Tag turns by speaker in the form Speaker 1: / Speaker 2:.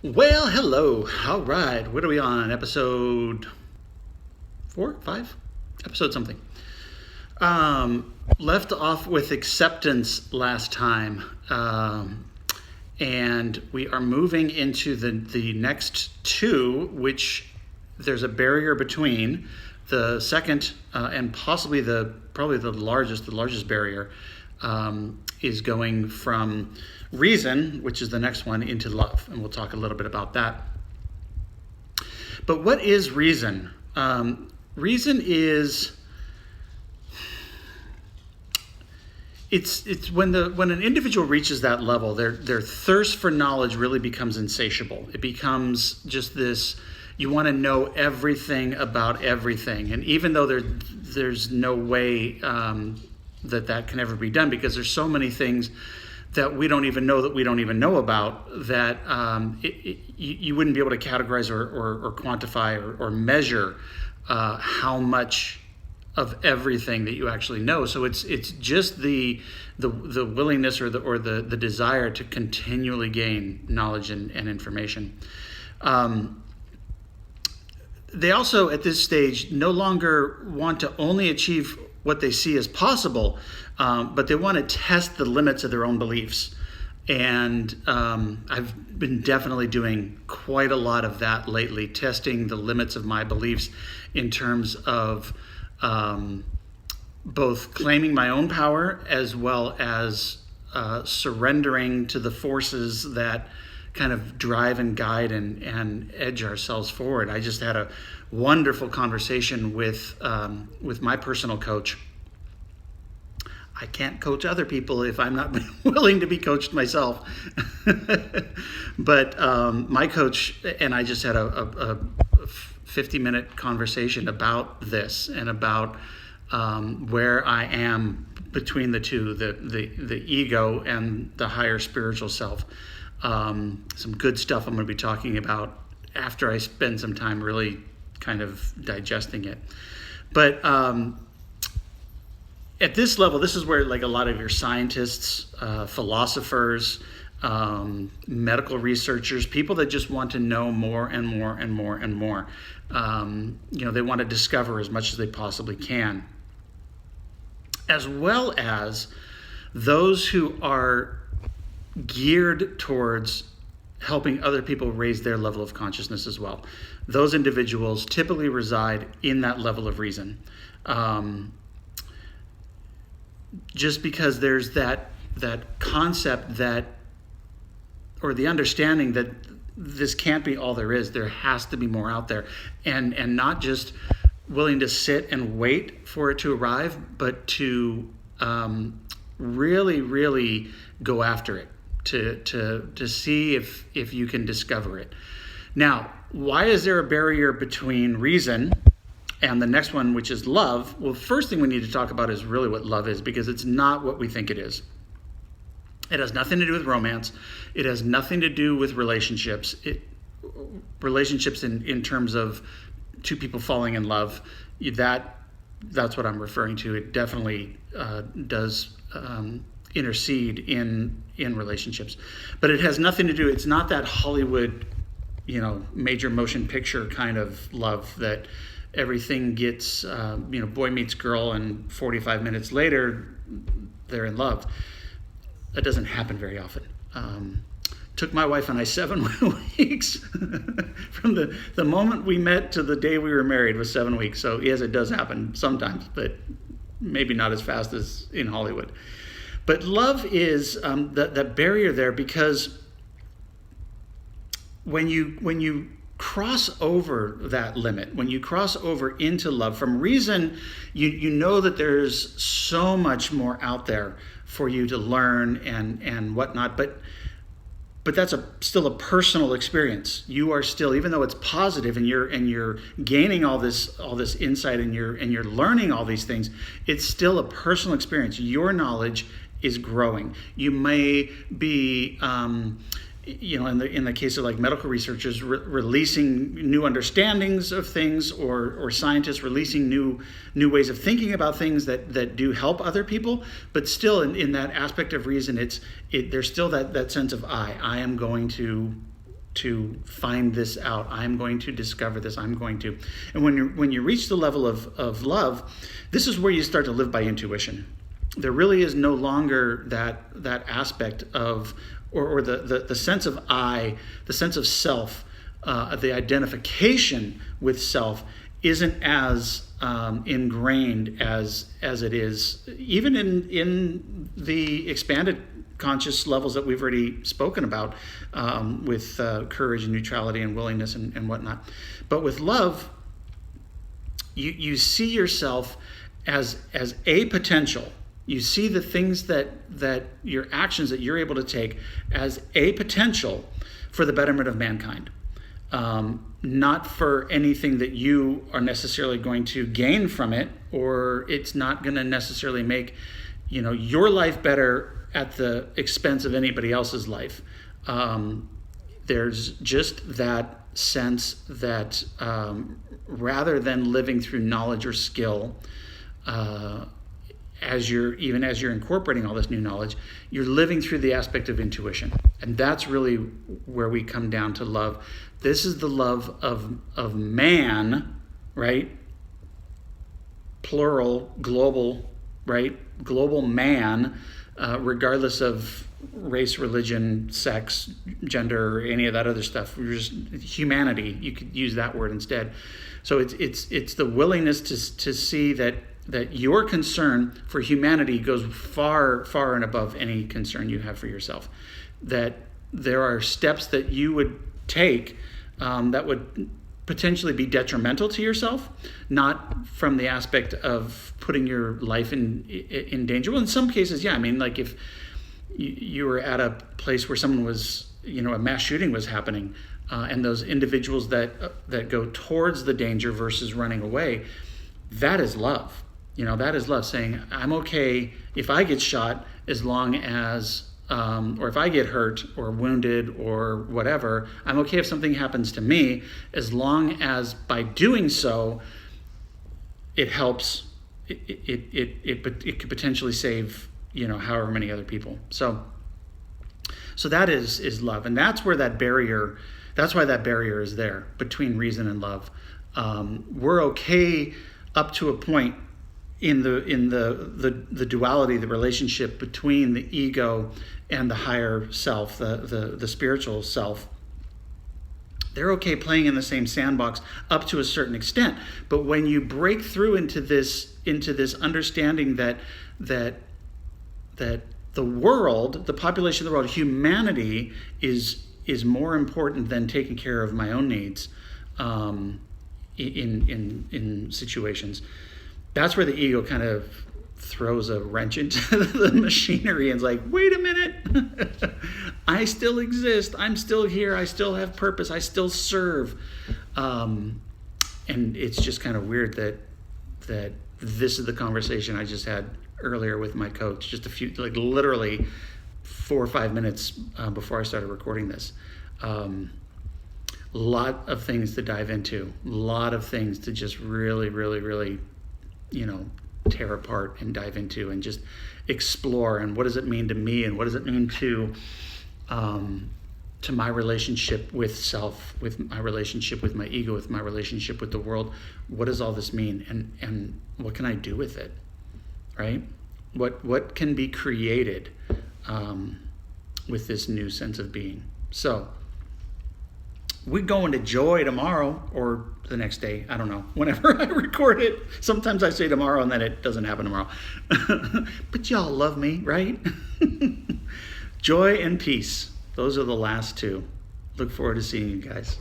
Speaker 1: Well, hello. All right. What are we on? Episode 4, 5? Episode something. Left off with acceptance last time. And we are moving into the next two, which there's a barrier between. The second and possibly probably the largest barrier is going from reason, which is the next one, into love. And we'll talk a little bit about that. But what is reason? Reason is it's when an individual reaches that level, their thirst for knowledge really becomes insatiable. It becomes just this, you want to know everything about everything. And even though there's no way that can ever be done, because there's so many things that we don't even know about, that you wouldn't be able to categorize or quantify or measure how much of everything that you actually know. So it's just the willingness or the desire to continually gain knowledge and information. They also, at this stage, no longer want to only achieve what they see as possible, but they want to test the limits of their own beliefs. And I've been definitely doing quite a lot of that lately, testing the limits of my beliefs in terms of both claiming my own power as well as surrendering to the forces that kind of drive and guide and edge ourselves forward. I just had a wonderful conversation with my personal coach. I can't coach other people if I'm not willing to be coached myself. But my coach and I just had a 50-minute conversation about this and about where I am between the two, the ego and the higher spiritual self. Some good stuff I'm going to be talking about after I spend some time really kind of digesting it. But at this level, this is where like a lot of your scientists, philosophers, medical researchers, people that just want to know more and more and more and more. They want to discover as much as they possibly can, as well as those who are geared towards helping other people raise their level of consciousness as well. Those individuals typically reside in that level of reason. Just because there's that concept or the understanding that this can't be all there is. There has to be more out there, and not just willing to sit and wait for it to arrive, but to really, really go after it, to see if you can discover it. Now, why is there a barrier between reason and the next one, which is love? Well, first thing we need to talk about is really what love is, because it's not what we think it is. It has nothing to do with romance. It has nothing to do with relationships. Relationships in terms of two people falling in love. That's what I'm referring to. It definitely does intercede in relationships, but it has nothing to do. It's not that Hollywood, major motion picture kind of love that everything gets, boy meets girl and 45 minutes later they're in love. That doesn't happen very often. Took my wife and I 7 weeks from the moment we met to the day we were married was 7 weeks. So yes, it does happen sometimes, but maybe not as fast as in Hollywood. But love is that barrier there, because when you cross over that limit, when you cross over into love from reason, you know that there's so much more out there for you to learn and whatnot, but that's still a personal experience. You are still, even though it's positive and you're gaining all this insight and you're learning all these things, it's still a personal experience. Your knowledge is growing. You may be in the case of like medical researchers releasing new understandings of things, or scientists releasing new ways of thinking about things that do help other people, but still in that aspect of reason, there's still that sense of I am going to to find this out. I'm going to discover this. I'm going to. And when you reach the level of love, this is where you start to live by intuition. There really is no longer that aspect of, or the sense of I, the sense of self, the identification with self isn't as ingrained as it is even in the expanded conscious levels that we've already spoken about, with courage and neutrality and willingness and whatnot. But with love, you see yourself as a potential. You see the things that your actions that you're able to take as a potential for the betterment of mankind. Not for anything that you are necessarily going to gain from it, or it's not going to necessarily make, your life better at the expense of anybody else's life. There's just that sense that rather than living through knowledge or skill, as you're incorporating all this new knowledge, you're living through the aspect of intuition. And that's really where we come down to love. This is the love of man, right? Plural, global, right? Global man, regardless of race, religion, sex, gender, or any of that other stuff. We're just humanity. You could use that word instead. So it's the willingness to see that your concern for humanity goes far, far and above any concern you have for yourself. That there are steps that you would take that would potentially be detrimental to yourself, not from the aspect of putting your life in danger. Well, in some cases, yeah. I mean, like if you were at a place where someone was, a mass shooting was happening, and those individuals that go towards the danger versus running away, that is love. That is love, saying, I'm okay if I get shot as long as, or if I get hurt or wounded or whatever, I'm okay if something happens to me, as long as by doing so, it helps, it could potentially save, however many other people. So that is love. And that's where that's why that barrier is there between reason and love. We're okay up to a point in the duality, the relationship between the ego and the higher self, the spiritual self. They're okay playing in the same sandbox up to a certain extent. But when you break through into this understanding that the world, the population of the world, humanity is more important than taking care of my own needs in situations. That's where the ego kind of throws a wrench into the machinery and is like, wait a minute, I still exist. I'm still here. I still have purpose. I still serve. And it's just kind of weird that this is the conversation I just had earlier with my coach, just literally 4 or 5 minutes before I started recording this. Lot of things to dive into, a lot of things to just really, really, really, tear apart and dive into and just explore. And what does it mean to me? And what does it mean to my relationship with self, with my relationship with my ego, with my relationship with the world? What does all this mean? And what can I do with it? Right? What can be created with this new sense of being? So we go into joy tomorrow or the next day. I don't know. Whenever I record it, sometimes I say tomorrow and then it doesn't happen tomorrow. But y'all love me, right? Joy and peace. Those are the last two. Look forward to seeing you guys.